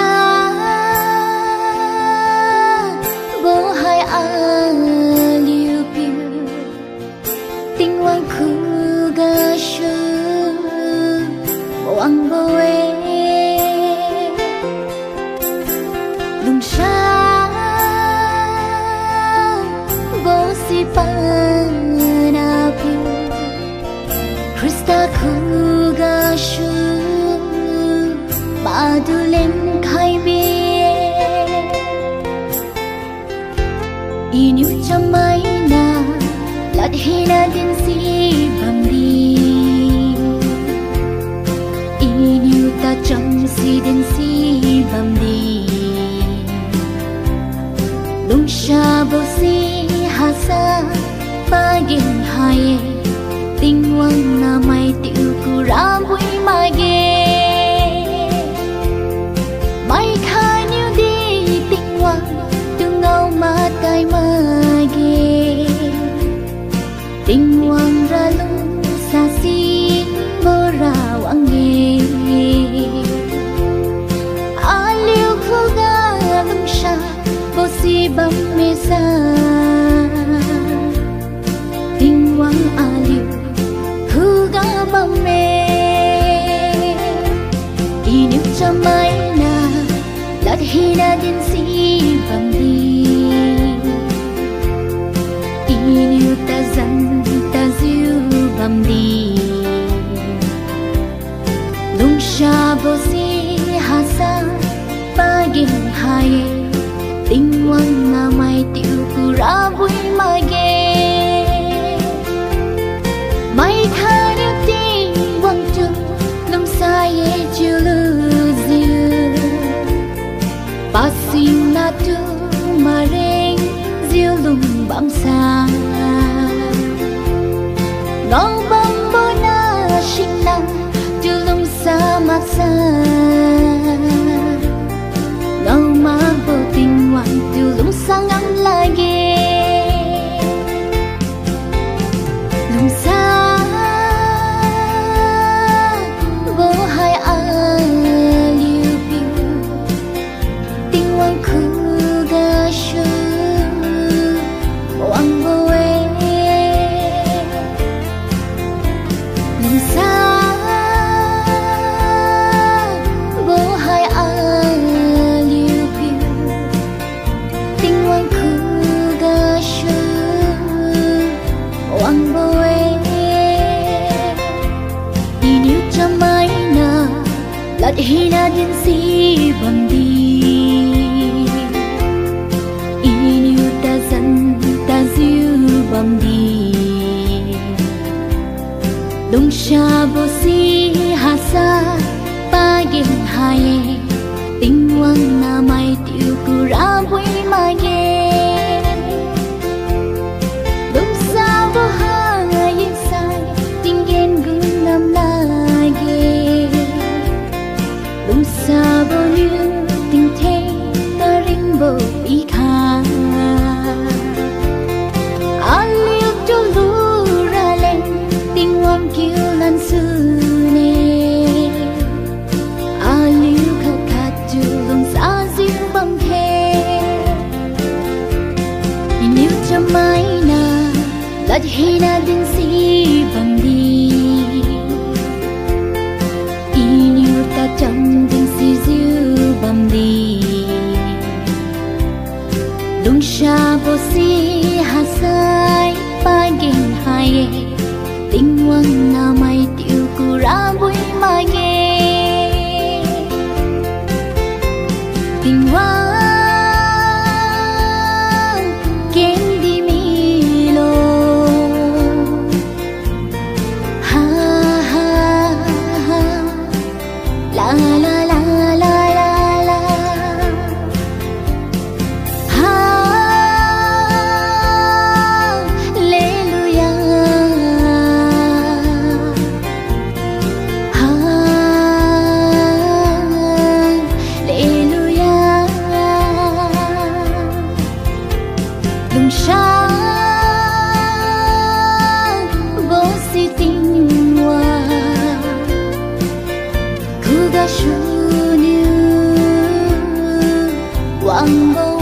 xa bố hai liu piu tình hoàng khu ga shu hoàng bố lung xa bố si pa na piu Krista khu ga shu ba du lên khai bia inu chamai na lat hina din si bam đi inu ta chăm si din si bam đi lung sha bo si ha sa ba gin hai tình hoàng na mai tiêu ku ra bui mai ge mai khai nhiêu đi tình hoàng tu ngau ma tai ma ge tình hoàng ra lung sa xin bơ ra wang ge a liu khu ga lung sha bo si bam me sa tình hoàng a liu khu ga bam me inu chamai na lat hina din si bam đi inu ta zan ta ziu bam đi lung sha bo si ha sa ba gin hai tình hoàng na mai tiêu ku ra vui mai ge mai kha điệu tình hoàng tu lung sa ye chiu lu ziu ba sim na tu ma reng diêu lung bang sa ngau bang bo na shin na tu lung sa mak sa ngau ma bo tình hoàng tu lung sa ngang la ge lung sa bo hai liu piu tình hoàng khu ga shu hoàng bố lung sa bố hai liu piu tình hoàng khu ga shu hoàng bố inu chamai na lat hina din si bam đi inu ta zan ta ziu bam đi lung sha bo si ha sa ba gin hai tình hoàng na mai tiêu ku ra vui mai ge lung sa bo ha yin sai tình gen gun nam la ge lung sa bo như tình thế ta ring bo bi kha a liu tu lu ra lên tình hoàng kiu lan su ne a liu kha kha tu lung sa ziu bam the inu chamai na lat hina din si bam đi inu ta chăm din si ziu bam đi lung sha bo si ha sai ba gin hai tình hoàng na mai tiêu ku ra vui mai ge tình hoàng ken di mi lo ha ha ha la la la la la la hallelujah hallelujah lung sha bo si tình hoàng khu ga shu niu bằng ngô